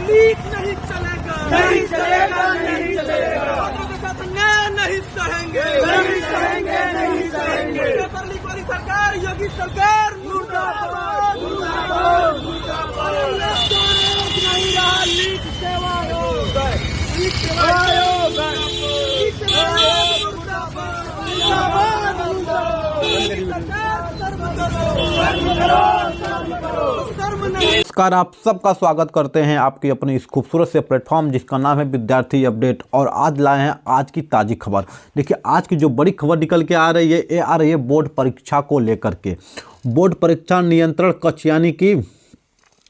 Leak नहीं चलेगा, नहीं चलेगा, नहीं चलेगा। छात्रों के साथ अन्याय नहीं सहेंगे, नहीं सहेंगे, नहीं सहेंगे। पेपर लीक वाली सरकार, योगी सरकार मुर्दाबाद, मुर्दाबाद, मुर्दाबाद। नहीं रहा लीक सेवा आयोग, लीक सेवा आयोग, लीक सेवा आयोग मुर्दाबाद, मुर्दाबाद, सरकार शर्म करो, शर्म नहीं। नमस्कार, आप सबका स्वागत करते हैं आपकी अपने इस खूबसूरत से प्लेटफॉर्म जिसका नाम है विद्यार्थी अपडेट। और आज लाए हैं आज की ताज़ी खबर। देखिए, आज की जो बड़ी खबर निकल के आ रही है, ये आ रही है बोर्ड परीक्षा को लेकर के। बोर्ड परीक्षा नियंत्रण कक्ष यानी कि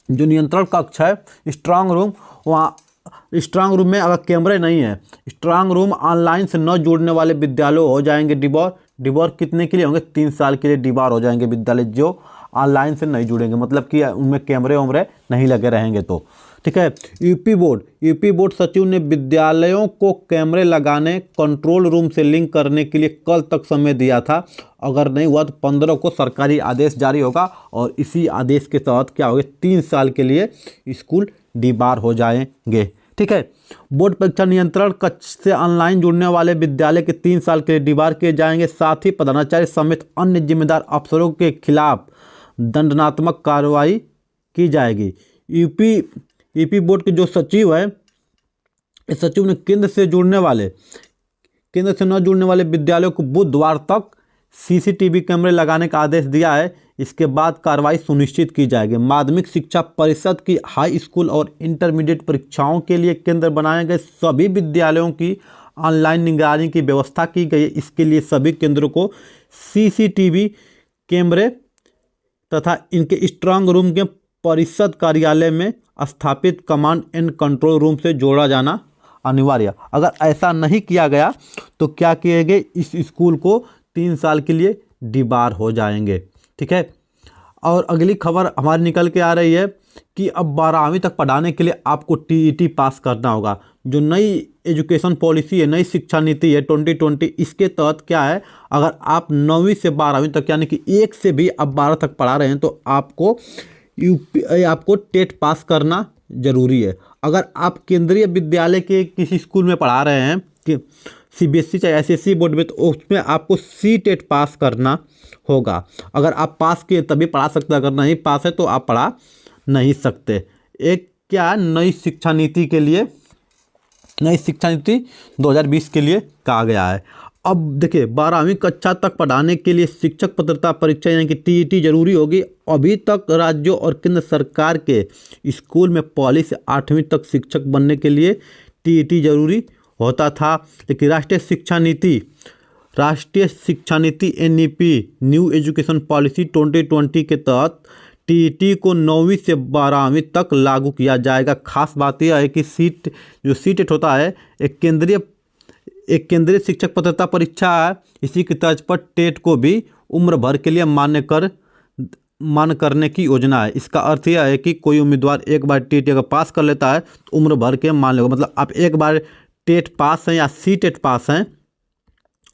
जो नियंत्रण कक्ष है, स्ट्रांग रूम, वहाँ स्ट्रांग रूम में अगर कैमरे नहीं है, स्ट्रांग रूम ऑनलाइन से न जुड़ने वाले विद्यालय हो जाएंगे डिबॉर। डिबॉर कितने के लिए होंगे? 3 साल के लिए डिबॉर हो जाएंगे विद्यालय जो ऑनलाइन से नहीं जुड़ेंगे, मतलब कि उनमें कैमरे वैमरे नहीं लगे रहेंगे तो। ठीक है। यूपी बोर्ड सचिव ने विद्यालयों को कैमरे लगाने, कंट्रोल रूम से लिंक करने के लिए कल तक समय दिया था। अगर नहीं हुआ तो 15 को सरकारी आदेश जारी होगा और इसी आदेश के तहत क्या होगा, 3 साल के लिए स्कूल डिबार हो जाएंगे। ठीक है। बोर्ड परीक्षा नियंत्रण कक्ष से ऑनलाइन जुड़ने वाले विद्यालय के 3 साल के लिए डिबार किए जाएंगे। साथ ही प्रधानाचार्य समेत अन्य जिम्मेदार अफसरों के खिलाफ दंडात्मक कार्रवाई की जाएगी। यूपी बोर्ड के जो सचिव है, इस सचिव ने केंद्र से न जुड़ने वाले विद्यालयों को बुधवार तक सीसीटीवी कैमरे लगाने का आदेश दिया है। इसके बाद कार्रवाई सुनिश्चित की जाएगी। माध्यमिक शिक्षा परिषद की हाई स्कूल और इंटरमीडिएट परीक्षाओं के लिए केंद्र बनाए गए सभी विद्यालयों की ऑनलाइन निगरानी की व्यवस्था की गई है। इसके लिए सभी केंद्रों को सीसीटीवी कैमरे तथा इनके स्ट्रांग रूम के परिषद कार्यालय में स्थापित कमांड एंड कंट्रोल रूम से जोड़ा जाना अनिवार्य। अगर ऐसा नहीं किया गया तो क्या किए गए, इस स्कूल को 3 साल के लिए डिबार हो जाएंगे। ठीक है। और अगली खबर हमारी निकल के आ रही है कि अब 12वीं तक पढ़ाने के लिए आपको टीईटी पास करना होगा। जो नई एजुकेशन पॉलिसी है, नई शिक्षा नीति है 2020, इसके तहत क्या है, अगर आप 9वीं से 12वीं तक यानी कि 1 से भी अब 12 तक पढ़ा रहे हैं तो आपको टेट पास करना जरूरी है। अगर आप केंद्रीय विद्यालय के किसी स्कूल में पढ़ा रहे हैं कि सीबीएसई चाहे एसएससी बोर्ड में, तो उसमें आपको सी टेट पास करना होगा। अगर आप पास किए तभी पढ़ा सकते हैं, अगर नहीं पास है तो आप पढ़ा नहीं सकते। एक क्या नई शिक्षा नीति 2020 के लिए कहा गया है। अब देखिए, 12वीं कक्षा तक पढ़ाने के लिए शिक्षक पात्रता परीक्षा यानी कि टीईटी जरूरी होगी। अभी तक राज्यों और केंद्र सरकार के स्कूल में पहली से 8वीं तक शिक्षक बनने के लिए टीईटी जरूरी होता था, लेकिन राष्ट्रीय शिक्षा नीति एनईपी न्यू एजुकेशन पॉलिसी 2020 के तहत टीईटी को 9वीं से 12वीं तक लागू किया जाएगा। खास बात यह है कि सीटेट होता है एक केंद्रीय शिक्षक पात्रता परीक्षा है। इसी की तर्ज पर टेट को भी उम्र भर के लिए मान्य करने की योजना है। इसका अर्थ यह है कि कोई उम्मीदवार एक बार टीईटी अगर पास कर लेता है तो उम्र भर के मान लेगा। मतलब आप एक बार टेट पास हैं या सी टेट पास हैं,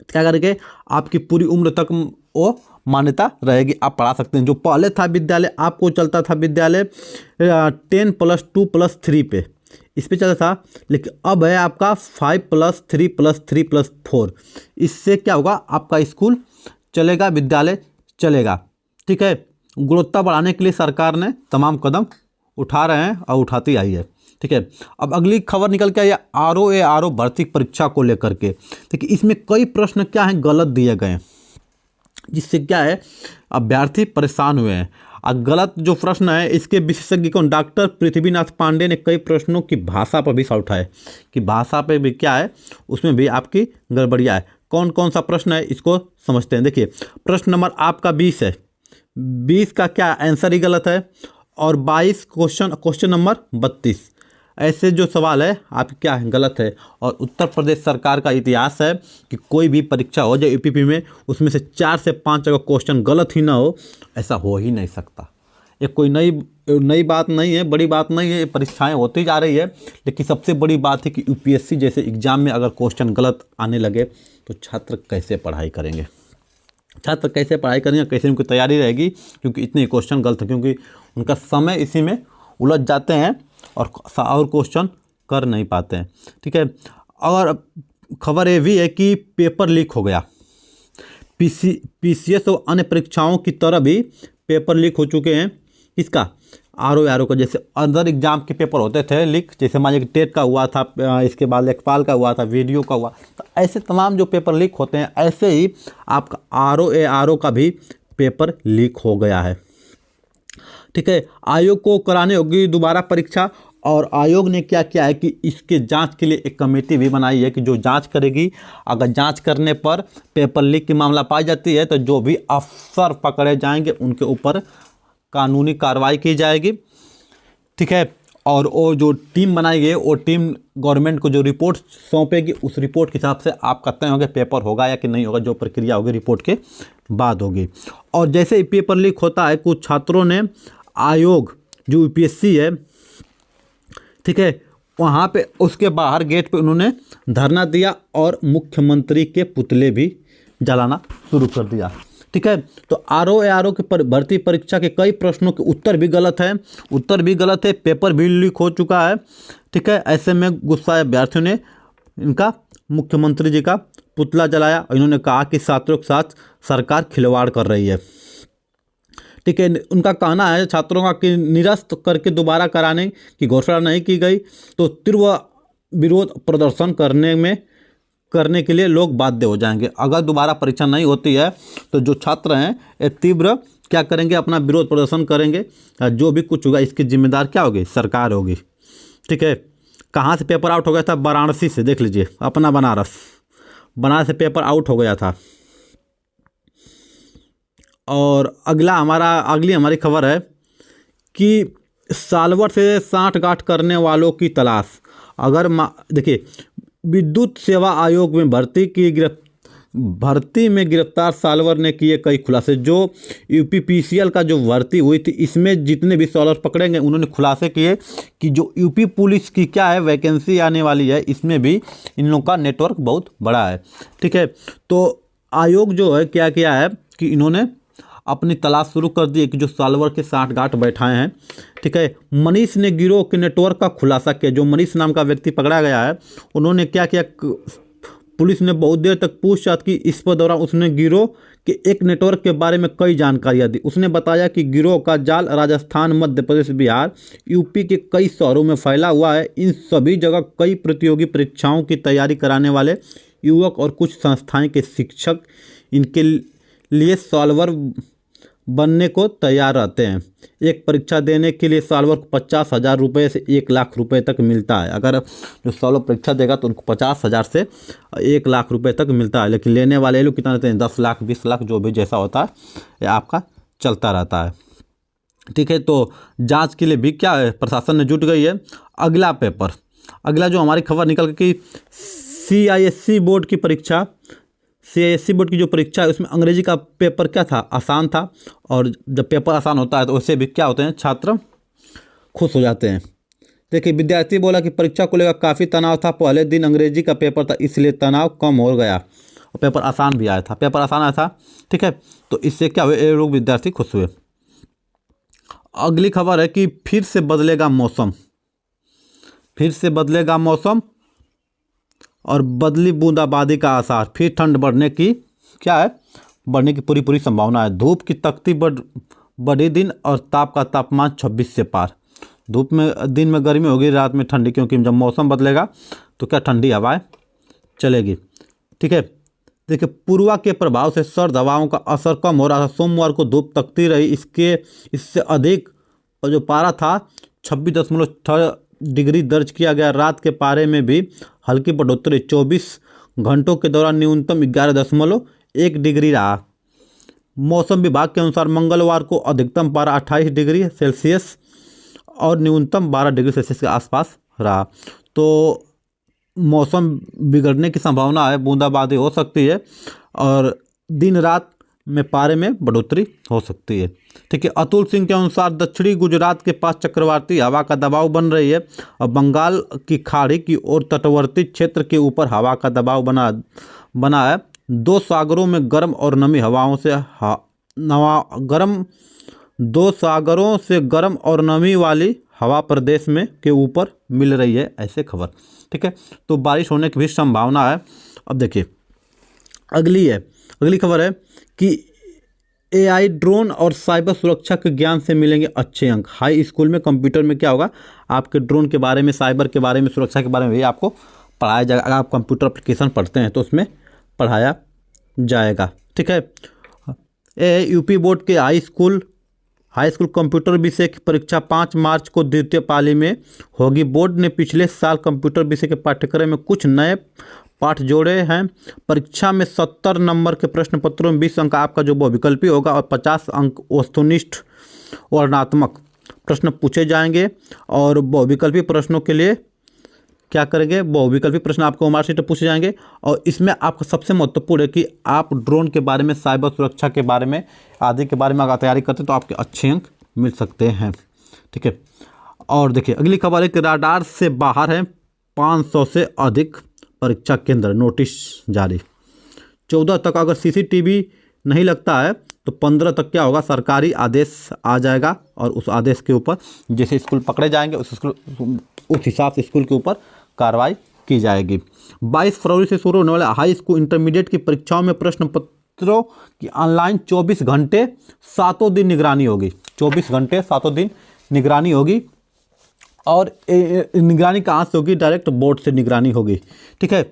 क्या करके आपकी पूरी उम्र तक वो मान्यता रहेगी, आप पढ़ा सकते हैं। जो पहले था विद्यालय, आपको चलता था विद्यालय 10+2+3 पे, इस पे चलता था, लेकिन अब है आपका 5+3+3+4। इससे क्या होगा, आपका स्कूल चलेगा, विद्यालय चलेगा। ठीक है। गुणवत्ता बढ़ाने के लिए सरकार ने तमाम कदम उठा रहे हैं और उठाती आई है। ठीक है। अब अगली खबर निकल के आई है आरओ भर्ती परीक्षा को लेकर के। देखिए, इसमें कई प्रश्न क्या हैं, गलत दिए गए हैं, जिससे क्या है अभ्यर्थी परेशान हुए हैं। और गलत जो प्रश्न है, इसके विशेषज्ञ कौन, डॉक्टर पृथ्वीनाथ पांडे ने कई प्रश्नों की भाषा पर भी सवाल उठाए कि भाषा पे भी क्या है, उसमें भी आपकी गड़बड़ियाँ है। कौन कौन सा प्रश्न है इसको समझते हैं। देखिए, प्रश्न नंबर आपका 20 है, 20 का क्या आंसर ही गलत है। और 22 क्वेश्चन नंबर 32 ऐसे जो सवाल है आप क्या है, गलत है। और उत्तर प्रदेश सरकार का इतिहास है कि कोई भी परीक्षा हो जाए यूपी में, उसमें से 4 से 5 अगर क्वेश्चन गलत ही ना हो, ऐसा हो ही नहीं सकता। ये कोई नई बात नहीं है, बड़ी बात नहीं है, ये परीक्षाएं होती जा रही है। लेकिन सबसे बड़ी बात है कि यूपीएससी जैसे एग्जाम में अगर क्वेश्चन गलत आने लगे तो छात्र कैसे पढ़ाई करेंगे, कैसे उनकी तैयारी रहेगी, क्योंकि इतने क्वेश्चन गलत है, क्योंकि उनका समय इसी में उलझ जाते हैं और क्वेश्चन कर नहीं पाते हैं। ठीक है, और खबर ये भी है कि पेपर लीक हो गया। पीसीएस और अन्य परीक्षाओं की तरह भी पेपर लीक हो चुके हैं। इसका आरओ का, जैसे अदर एग्जाम के पेपर होते थे लीक, जैसे मान लीजिए टेट का हुआ था, इसके बाद लेखपाल का हुआ था, वीडियो का हुआ, तो ऐसे तमाम जो पेपर लीक होते हैं, ऐसे ही आपका आरओ का भी पेपर लीक हो गया है। ठीक है, आयोग को करानी होगी दोबारा परीक्षा, और आयोग ने क्या किया है कि इसके जांच के लिए एक कमेटी भी बनाई है कि जो जांच करेगी। अगर जांच करने पर पेपर लीक की मामला पाई जाती है तो जो भी अफसर पकड़े जाएंगे उनके ऊपर कानूनी कार्रवाई की जाएगी। ठीक है, और वो जो टीम बनाई गई वो टीम गवर्नमेंट को जो रिपोर्ट सौंपेगी, उस रिपोर्ट के हिसाब से आपका तय होगा पेपर होगा या कि नहीं होगा। जो प्रक्रिया होगी रिपोर्ट के बाद होगी। और जैसे ही पेपर लीक होता है, कुछ छात्रों ने आयोग जो यूपीएससी है, ठीक है, वहाँ पे उसके बाहर गेट पे उन्होंने धरना दिया और मुख्यमंत्री के पुतले भी जलाना शुरू कर दिया। ठीक है, तो आरओ की भर्ती परीक्षा के कई प्रश्नों के उत्तर भी गलत है, पेपर भी लीक हो चुका है। ठीक है, ऐसे में गुस्साए अभ्यर्थियों ने इनका मुख्यमंत्री जी का पुतला जलाया और इन्होंने कहा कि छात्रों के साथ सरकार खिलवाड़ कर रही है। ठीक है, उनका कहना है छात्रों का कि निरस्त करके दोबारा कराने की घोषणा नहीं की गई तो तीव्र विरोध प्रदर्शन करने के लिए लोग बाध्य हो जाएंगे। अगर दोबारा परीक्षा नहीं होती है तो जो छात्र हैं ये तीव्र क्या करेंगे, अपना विरोध प्रदर्शन करेंगे। जो भी कुछ होगा इसकी जिम्मेदार क्या होगी, सरकार होगी। ठीक है, कहाँ से पेपर आउट हो गया था, वाराणसी से, देख लीजिए अपना बनारस से पेपर आउट हो गया था। और अगली हमारी खबर है कि सालवर से सांठगांठ करने वालों की तलाश। अगर देखिए, विद्युत सेवा आयोग में भर्ती में गिरफ्तार सालवर ने किए कई खुलासे। जो यूपीपीसीएल का जो भर्ती हुई थी, इसमें जितने भी सालवर पकड़ेंगे उन्होंने खुलासे किए कि जो यूपी पुलिस की क्या है वैकेंसी आने वाली है, इसमें भी इन लोगों का नेटवर्क बहुत बड़ा है। ठीक है, तो आयोग जो है क्या किया है कि इन्होंने अपनी तलाश शुरू कर दी है कि जो सालवर के सांठगांठ बैठाए हैं। ठीक है, मनीष ने गिरोह के नेटवर्क का खुलासा किया। जो मनीष नाम का व्यक्ति पकड़ा गया है, उन्होंने क्या किया, पुलिस ने बहुत देर तक पूछताछ की। इस पर दौरान उसने गिरोह के एक नेटवर्क के बारे में कई जानकारियां दी। उसने बताया कि गिरोह का जाल राजस्थान, मध्य प्रदेश, बिहार, यूपी के कई शहरों में फैला हुआ है। इन सभी जगह कई प्रतियोगी परीक्षाओं की तैयारी कराने वाले युवक और कुछ संस्थाएं के शिक्षक इनके लिए सॉल्वर बनने को तैयार रहते हैं। एक परीक्षा देने के लिए सॉल्वर को 50,000 रुपये से 1 लाख रुपए तक मिलता है। अगर जो सॉल्वर परीक्षा देगा तो उनको 50,000 से 1 लाख रुपए तक मिलता है। लेकिन लेने वाले लोग कितना देते हैं, 10 लाख, 20 लाख, जो भी जैसा होता है ये आपका चलता रहता है। ठीक है, तो जांच के लिए भी क्या है, प्रशासन ने जुट गई है। अगला जो हमारी खबर निकल के कि सीआईएससी बोर्ड की परीक्षा, सीआईएससी बोर्ड की जो परीक्षा है उसमें अंग्रेजी का पेपर क्या था, आसान था। और जब पेपर आसान होता है तो उससे भी क्या होते हैं, छात्र खुश हो जाते हैं। देखिए, विद्यार्थी बोला कि परीक्षा को लेकर काफ़ी तनाव था। पहले दिन अंग्रेजी का पेपर था, इसलिए तनाव कम हो गया और पेपर आसान भी आया था। ठीक है, तो इससे क्या हुए, ये लोग विद्यार्थी खुश हुए। अगली खबर है कि फिर से बदलेगा मौसम और बदली बूंदाबांदी का आसार। फिर ठंड बढ़ने की पूरी संभावना है। धूप की तख्ती बढ़ी दिन और ताप का तापमान 26 से पार। धूप में दिन में गर्मी होगी, रात में ठंडी, क्योंकि जब मौसम बदलेगा तो क्या ठंडी हवाएं चलेगी। ठीक है, देखिए, पूर्वा के प्रभाव से सर्द हवाओं का असर कम हो रहा था। सोमवार को धूप तकती रही, इससे अधिक और जो पारा था 26.6 डिग्री दर्ज किया गया। रात के पारे में भी हल्की बढ़ोतरी, 24 घंटों के दौरान न्यूनतम 11.1 डिग्री रहा। मौसम विभाग के अनुसार मंगलवार को अधिकतम पारा 28 डिग्री सेल्सियस और न्यूनतम 12 डिग्री सेल्सियस के आसपास रहा। तो मौसम बिगड़ने की संभावना है, बूंदाबांदी हो सकती है और दिन रात में पारे में बढ़ोतरी हो सकती है। ठीक है, अतुल सिंह के अनुसार दक्षिणी गुजरात के पास चक्रवाती हवा का दबाव बन रही है और बंगाल की खाड़ी की ओर तटवर्ती क्षेत्र के ऊपर हवा का दबाव बना है। दो सागरों से गर्म और नमी वाली हवा प्रदेश में के ऊपर मिल रही है, ऐसे खबर। ठीक है, तो बारिश होने की भी संभावना है। अब देखिए अगली खबर है कि AI, ड्रोन और साइबर सुरक्षा के ज्ञान से मिलेंगे अच्छे अंक। हाई स्कूल में कंप्यूटर में क्या होगा, आपके ड्रोन के बारे में, साइबर के बारे में, सुरक्षा के बारे में भी आपको पढ़ाया जाएगा। अगर आप कंप्यूटर एप्लीकेशन पढ़ते हैं तो उसमें पढ़ाया जाएगा। ठीक है, यूपी बोर्ड के हाई स्कूल कंप्यूटर विषय की परीक्षा 5 मार्च को द्वितीय पाली में होगी। बोर्ड ने पिछले साल कंप्यूटर विषय के पाठ्यक्रम में कुछ नए पाठ जोड़े हैं। परीक्षा में 70 नंबर के प्रश्न पत्रों में 20 अंक आपका जो बहुविकल्पी होगा और 50 अंक वस्तुनिष्ठ वर्णनात्मक प्रश्न पूछे जाएंगे। और बहुविकल्पी प्रश्नों के लिए क्या करेंगे, बहुविकल्पी प्रश्न आपको मार्कशीट पूछे जाएंगे। और इसमें आपका सबसे महत्वपूर्ण है कि आप ड्रोन के बारे में, साइबर सुरक्षा के बारे में आदि के बारे में अगर तैयारी करते हैं तो आपके अच्छे अंक मिल सकते हैं। ठीक है, और देखिए अगली खबर है कि राडार से बाहर है 500 से अधिक परीक्षा केंद्र, नोटिस जारी। 14 तक अगर CCTV नहीं लगता है तो 15 तक क्या होगा, सरकारी आदेश आ जाएगा और उस आदेश के ऊपर जैसे स्कूल पकड़े जाएंगे उस हिसाब से स्कूल के ऊपर कार्रवाई की जाएगी। 22 फरवरी से शुरू होने वाले हाई स्कूल इंटरमीडिएट की परीक्षाओं में प्रश्न पत्रों की ऑनलाइन 24 घंटे 7 दिन निगरानी होगी। 24 घंटे 7 दिन निगरानी होगी। और निगरानी कहाँ से होगी, डायरेक्ट बोर्ड से निगरानी होगी। ठीक है,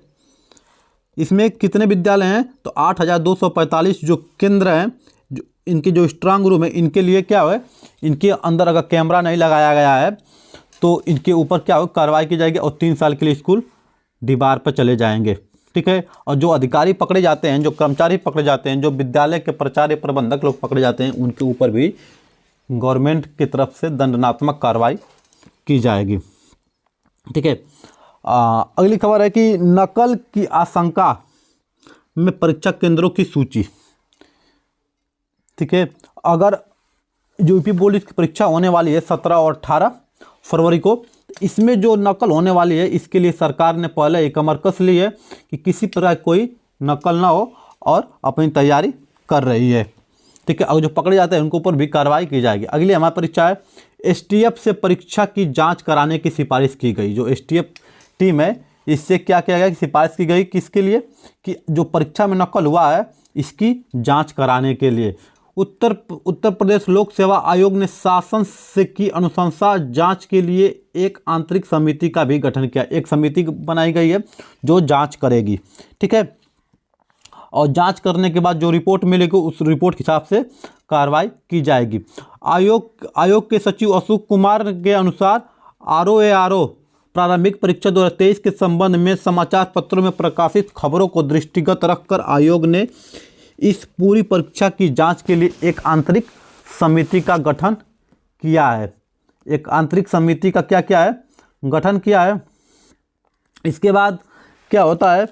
इसमें कितने विद्यालय हैं तो 8245 जो केंद्र हैं, जो इनके जो स्ट्रांग रूम है, इनके लिए क्या है, इनके अंदर अगर कैमरा नहीं लगाया गया है तो इनके ऊपर क्या होगा, कार्रवाई की जाएगी और 3 साल के लिए स्कूल दीवार पर चले जाएंगे। ठीक है, और जो अधिकारी पकड़े जाते हैं, जो कर्मचारी पकड़े जाते हैं, जो विद्यालय के प्राचार्य प्रबंधक लोग पकड़े जाते हैं, उनके ऊपर भी गवर्नमेंट की तरफ से दंडात्मक कार्रवाई की जाएगी। ठीक है, अगली खबर है कि नकल की आशंका में परीक्षा केंद्रों की सूची। ठीक है, अगर जो यूपी बोर्ड की परीक्षा होने वाली है 17 और 18 फरवरी को, इसमें जो नकल होने वाली है इसके लिए सरकार ने पहले एक कमर कस ली है कि किसी प्रकार कोई नकल ना हो और अपनी तैयारी कर रही है। ठीक है, और जो पकड़े जाते हैं उनके ऊपर भी कार्रवाई की जाएगी। अगली हमारी परीक्षा है STF से परीक्षा की जांच कराने की सिफारिश की गई। जो STF टीम है इससे क्या किया गया कि सिफारिश की गई, किसके लिए, कि जो परीक्षा में नकल हुआ है इसकी जांच कराने के लिए। उत्तर प्रदेश लोक सेवा आयोग ने शासन से की अनुशंसा जांच के लिए एक आंतरिक समिति का भी गठन किया। एक समिति बनाई गई है जो जांच करेगी। ठीक है, और जांच करने के बाद जो रिपोर्ट मिलेगी उस रिपोर्ट के हिसाब से कार्रवाई की जाएगी। आयोग के सचिव अशोक कुमार के अनुसार ROARO प्रारंभिक परीक्षा 2023 के संबंध में समाचार पत्रों में प्रकाशित खबरों को दृष्टिगत रखकर आयोग ने इस पूरी परीक्षा की जांच के लिए एक आंतरिक समिति का गठन किया है। एक आंतरिक समिति का क्या किया है, गठन किया है। इसके बाद क्या होता है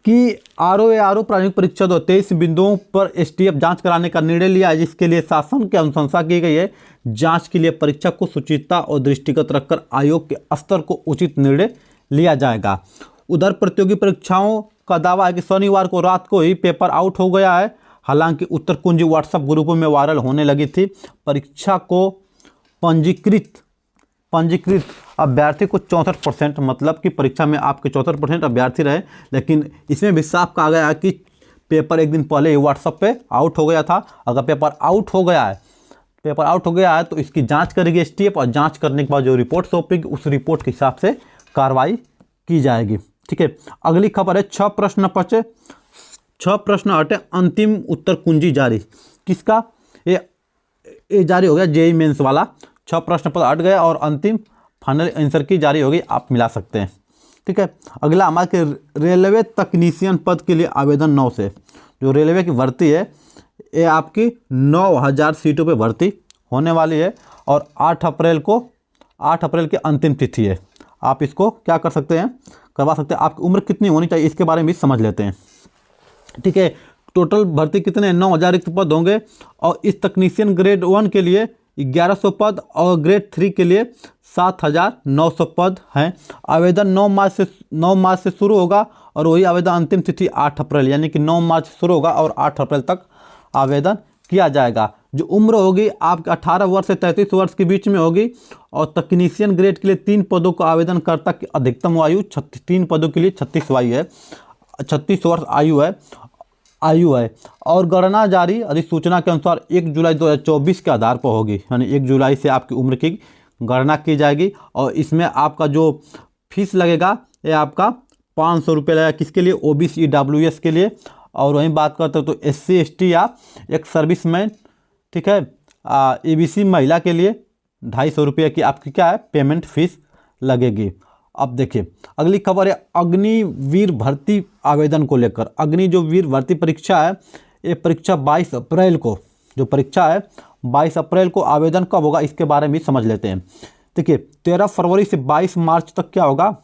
कि ROARO प्रारंभिक परीक्षा 2023 बिंदुओं पर STF जांच कराने का निर्णय लिया है, जिसके लिए शासन की अनुशंसा की गई है। जांच के लिए परीक्षा को सुचिता और दृष्टिगत रखकर आयोग के स्तर को उचित निर्णय लिया जाएगा। उधर प्रतियोगी परीक्षाओं का दावा है कि शनिवार को रात को ही पेपर आउट हो गया है। हालांकि उत्तर कुंजी व्हाट्सएप ग्रुपों में वायरल होने लगी थी। परीक्षा को पंजीकृत अभ्यर्थी को 64%, मतलब कि परीक्षा में आपके 64% अभ्यर्थी रहे। लेकिन इसमें भी साफ कहा गया है कि पेपर एक दिन पहले ही व्हाट्सएप पे आउट हो गया था। अगर पेपर आउट हो गया है तो इसकी जांच करेगी STF और जांच करने के बाद जो रिपोर्ट सौंपेगी उस रिपोर्ट के हिसाब से कार्रवाई की जाएगी। ठीक है, अगली खबर है 6 प्रश्न हटे अंतिम उत्तर कुंजी जारी। किसका, ये जारी हो गया JEE मेंस वाला। 6 प्रश्न पत्र हट गया और अंतिम फाइनल आंसर की जारी होगी, आप मिला सकते हैं। ठीक है, अगला हमारे रेलवे तकनीशियन पद के लिए आवेदन 9 से। जो रेलवे की भर्ती है ये आपकी 9000 सीटों पे भर्ती होने वाली है और 8 अप्रैल की अंतिम तिथि है। आप इसको क्या कर सकते हैं, करवा सकते हैं। आपकी उम्र कितनी होनी चाहिए इसके बारे में भी समझ लेते हैं। ठीक है, टोटल भर्ती कितने 9000 रिक्त पद होंगे और इस तकनीशियन ग्रेड 1 के लिए 1100 पद और ग्रेड 3 के लिए 7900 पद हैं। आवेदन 9 मार्च से शुरू होगा और वही आवेदन अंतिम तिथि 8 अप्रैल, यानी कि 9 मार्च से शुरू होगा और 8 अप्रैल तक आवेदन किया जाएगा। जो उम्र होगी आपके 18 वर्ष से 33 वर्ष के बीच में होगी। और तकनीशियन ग्रेड के लिए 3 पदों का आवेदनकर्ता की अधिकतम आयु 3 पदों के लिए 36 वर्ष आयु है। और गणना जारी अधिसूचना के अनुसार 1 जुलाई 2024 के आधार पर होगी, यानी 1 जुलाई से आपकी उम्र की गणना की जाएगी। और इसमें आपका जो फीस लगेगा ये आपका 500 रुपये लगेगा। किसके लिए? OBC EWS के लिए। और वहीं बात करते हैं तो SC ST या एक सर्विसमैन, ठीक है, EBC महिला के लिए 250 रुपये की आपकी क्या है पेमेंट फीस लगेगी। अब देखिए अगली खबर है अग्निवीर भर्ती आवेदन को लेकर। अग्नि जो वीर भर्ती परीक्षा है, ये परीक्षा 22 अप्रैल को, जो परीक्षा है 22 अप्रैल को आवेदन कब होगा इसके बारे में समझ लेते हैं। देखिए 13 फरवरी से 22 मार्च तक क्या होगा,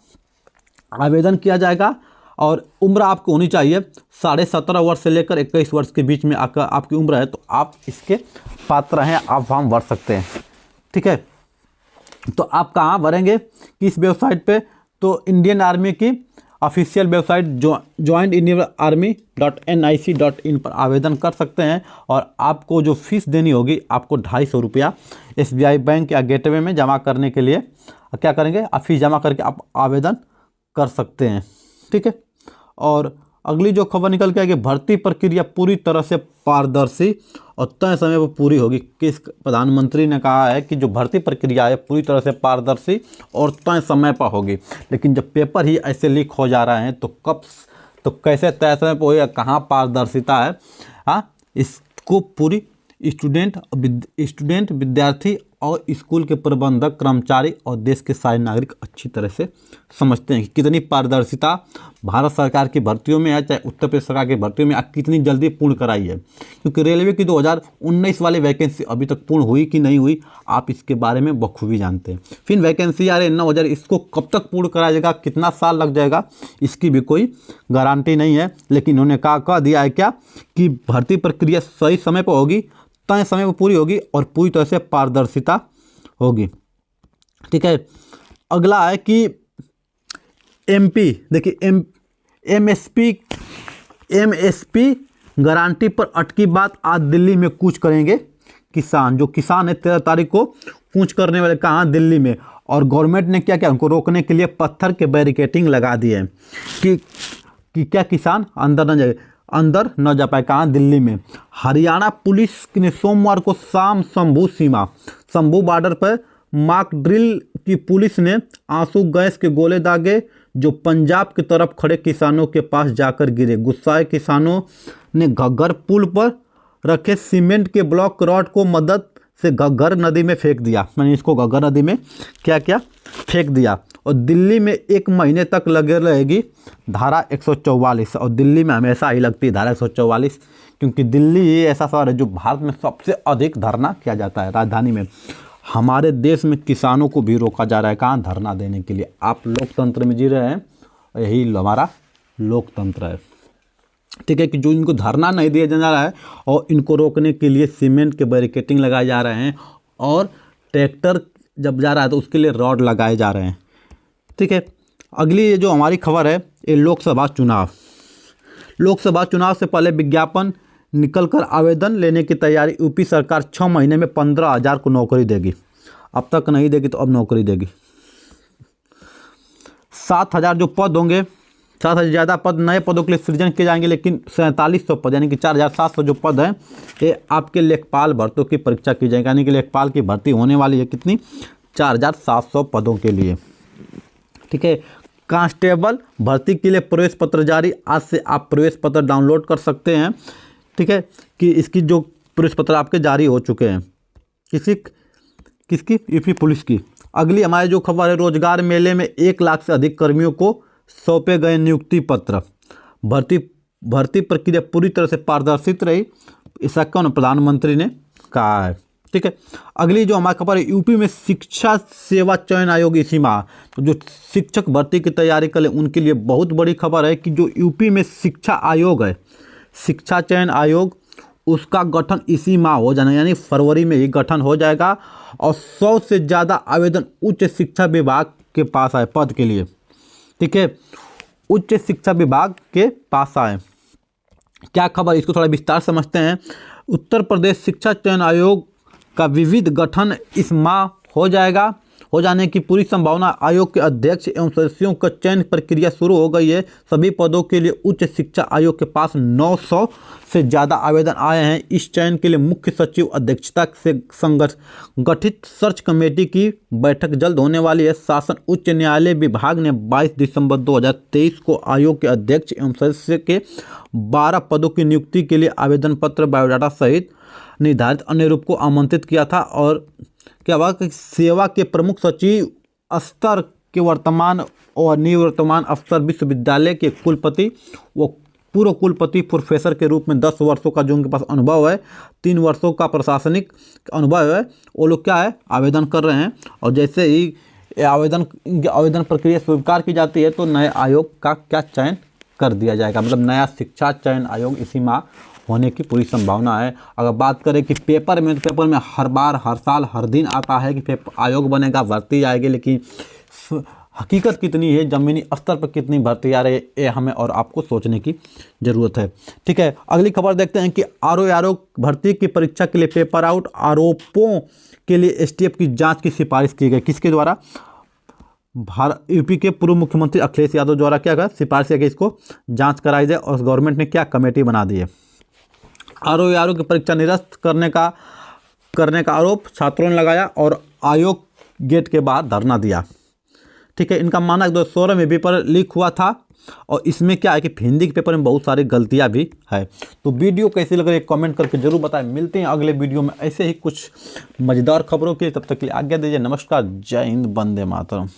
आवेदन किया जाएगा। और उम्र आपको होनी चाहिए 17.5 वर्ष से लेकर 21 वर्ष के बीच में आपकी उम्र है, तो आप इसके पात्र हैं, आप फॉर्म भर सकते हैं, ठीक है। तो आप कहाँ भरेंगे, किस वेबसाइट पे? तो इंडियन आर्मी की ऑफिशियल वेबसाइट jointindianarmy.nic.in पर आवेदन कर सकते हैं। और आपको जो फीस देनी होगी आपको 250 रुपया SBI बैंक या गेटवे में जमा करने के लिए क्या करेंगे, आप फीस जमा करके आप आवेदन कर सकते हैं, ठीक है। और अगली जो खबर निकल के आएगी, भर्ती प्रक्रिया पूरी तरह से पारदर्शी और तय समय पर पूरी होगी। किस प्रधानमंत्री ने कहा है कि जो भर्ती प्रक्रिया है पूरी तरह से पारदर्शी और तय समय पर होगी। लेकिन जब पेपर ही ऐसे लीक हो जा रहे हैं तो कैसे तय समय पर होगा, कहाँ पारदर्शिता है? हाँ, इसको पूरी स्टूडेंट विद्यार्थी और स्कूल के प्रबंधक कर्मचारी और देश के सारे नागरिक अच्छी तरह से समझते हैं कि कितनी पारदर्शिता भारत सरकार की भर्तियों में है, चाहे उत्तर प्रदेश सरकार की भर्तियों में कितनी जल्दी पूर्ण कराई है। क्योंकि रेलवे की 2019 वाली वैकेंसी अभी तक पूर्ण हुई कि नहीं हुई, आप इसके बारे में बखूबी जानते हैं। फिर वैकेंसी आ रही 9,000, इसको कब तक पूर्ण कराया जाएगा, कितना साल लग जाएगा, इसकी भी कोई गारंटी नहीं है। लेकिन उन्होंने कह दिया है क्या कि भर्ती प्रक्रिया सही समय पर होगी, तय समय पर पूरी होगी और पूरी तरह से पारदर्शिता होगी, ठीक है। अगला है कि MP, देखिए MSP गारंटी पर अटकी बात। आज दिल्ली में कूच करेंगे किसान। जो किसान है 13 तारीख को कूच करने वाले कहाँ, दिल्ली में। और गवर्नमेंट ने क्या किया, उनको रोकने के लिए पत्थर के बैरिकेटिंग लगा दिए हैं कि क्या किसान अंदर न जा पाए, कहाँ, दिल्ली में। हरियाणा पुलिस ने सोमवार को शाम शंभू बॉर्डर पर मॉक ड्रिल की पुलिस ने आंसू गैस के गोले दागे जो पंजाब की तरफ खड़े किसानों के पास जाकर गिरे। गुस्साए किसानों ने घग्गर पुल पर रखे सीमेंट के ब्लॉक रॉड को मदद से घग्गर नदी में फेंक दिया। मैंने इसको घग्गर नदी में क्या फेंक दिया। और दिल्ली में 1 महीने तक लगे रहेगी धारा 144। और दिल्ली में हमेशा ही लगती है धारा 144, क्योंकि दिल्ली ये ऐसा शहर है जो भारत में सबसे अधिक धरना किया जाता है। राजधानी में हमारे देश में किसानों को भी रोका जा रहा है, कहाँ, धरना देने के लिए। आप लोकतंत्र में जी रहे हैं, यही हमारा लोकतंत्र है, ठीक है। कि जो इनको धरना नहीं दिया जा रहा है और इनको रोकने के लिए सीमेंट के बैरिकेटिंग लगाए जा रहे हैं और ट्रैक्टर जब जा रहा है तो उसके लिए रॉड लगाए जा रहे हैं, ठीक है। अगली ये जो हमारी खबर है ये लोकसभा चुनाव से पहले विज्ञापन निकलकर आवेदन लेने की तैयारी। यूपी सरकार 6 महीने में 15,000 को नौकरी देगी। अब तक नहीं देगी तो अब नौकरी देगी। 7,000 जो पद होंगे, 7,000 ज़्यादा पद नए पदों के लिए सृजन किए जाएंगे। लेकिन 4700 पद यानी कि 4,700 जो पद हैं ये आपके लेखपाल भर्तियों की परीक्षा की जाएगी। यानी कि लेखपाल की भर्ती होने वाली है कितनी, 4,700 पदों के लिए, ठीक है। कांस्टेबल भर्ती के लिए प्रवेश पत्र जारी। आज से आप प्रवेश पत्र डाउनलोड कर सकते हैं, ठीक है। कि इसकी जो प्रवेश पत्र आपके जारी हो चुके हैं, किसकी, यूपी पुलिस की। अगली हमारी जो खबर है, रोजगार मेले में 1 लाख से अधिक कर्मियों को सौंपे गए नियुक्ति पत्र। भर्ती प्रक्रिया पूरी तरह से पारदर्शित रही, ऐसा कौन, प्रधानमंत्री ने कहा है, ठीक है। अगली जो हमारी खबर है, यूपी में शिक्षा सेवा चयन आयोग इसी माह, तो जो शिक्षक भर्ती की तैयारी करें उनके लिए बहुत बड़ी खबर है कि जो यूपी में शिक्षा आयोग है, शिक्षा चयन आयोग, उसका गठन इसी माह हो जाना, यानी फरवरी में ही गठन हो जाएगा। और 100 से ज़्यादा आवेदन उच्च शिक्षा विभाग के पास आए पद के लिए, ठीक है। उच्च शिक्षा विभाग के पास आए, क्या खबर, इसको थोड़ा विस्तार समझते हैं। उत्तर प्रदेश शिक्षा चयन आयोग का विविध गठन इस माह हो जाने की पूरी संभावना। आयोग के अध्यक्ष एवं सदस्यों का चयन प्रक्रिया शुरू हो गई है। सभी पदों के लिए उच्च शिक्षा आयोग के पास 900 से ज़्यादा आवेदन आए हैं। इस चयन के लिए मुख्य सचिव अध्यक्षता से गठित सर्च कमेटी की बैठक जल्द होने वाली है। शासन उच्च न्यायालय विभाग ने 22 दिसंबर 2023 को आयोग के अध्यक्ष एवं सदस्य के 12 पदों की नियुक्ति के लिए आवेदन पत्र, बायोडाटा सहित निर्धारित अन्य रूप को आमंत्रित किया था। और क्या हुआ कि सेवा के प्रमुख सचिव स्तर के वर्तमान और निवर्तमान अफसर विश्वविद्यालय के कुलपति व पूर्व कुलपति प्रोफेसर के रूप में 10 वर्षों का जो उनके पास अनुभव है, 3 वर्षों का प्रशासनिक अनुभव है, वो लोग क्या है आवेदन कर रहे हैं। और जैसे ही आवेदन प्रक्रिया स्वीकार की जाती है तो नए आयोग का क्या चयन कर दिया जाएगा। मतलब नया शिक्षा चयन आयोग इसी माह होने की पूरी संभावना है। अगर बात करें कि पेपर में, तो पेपर में हर बार, हर साल, हर दिन आता है कि आयोग बनेगा, भर्ती आएगी, लेकिन हकीकत कितनी है, ज़मीनी स्तर पर कितनी भर्ती आ रही है, ये हमें और आपको सोचने की ज़रूरत है। ठीक है, अगली खबर देखते हैं कि आरओ भर्ती की परीक्षा के लिए पेपर आउट, आरोपों के लिए एसटीएफ की जाँच की सिफारिश की गई। किसके द्वारा? यूपी के पूर्व मुख्यमंत्री अखिलेश यादव द्वारा क्या कहा, सिफारिश किया कि इसको जाँच कराई जाए। और गवर्नमेंट ने क्या कमेटी बना दी है। आरओ की परीक्षा निरस्त करने का आरोप छात्रों ने लगाया और आयोग गेट के बाहर धरना दिया। ठीक है, इनका मानक 2016 में पेपर लीक हुआ था और इसमें क्या है कि हिंदी के पेपर में बहुत सारी गलतियां भी है। तो वीडियो कैसी लग रही है कमेंट करके जरूर बताएं। मिलते हैं अगले वीडियो में ऐसे ही कुछ मज़ेदार खबरों के लिए। तब तक के लिए आज्ञा दीजिए। नमस्कार, जय हिंद, वंदे मातरम।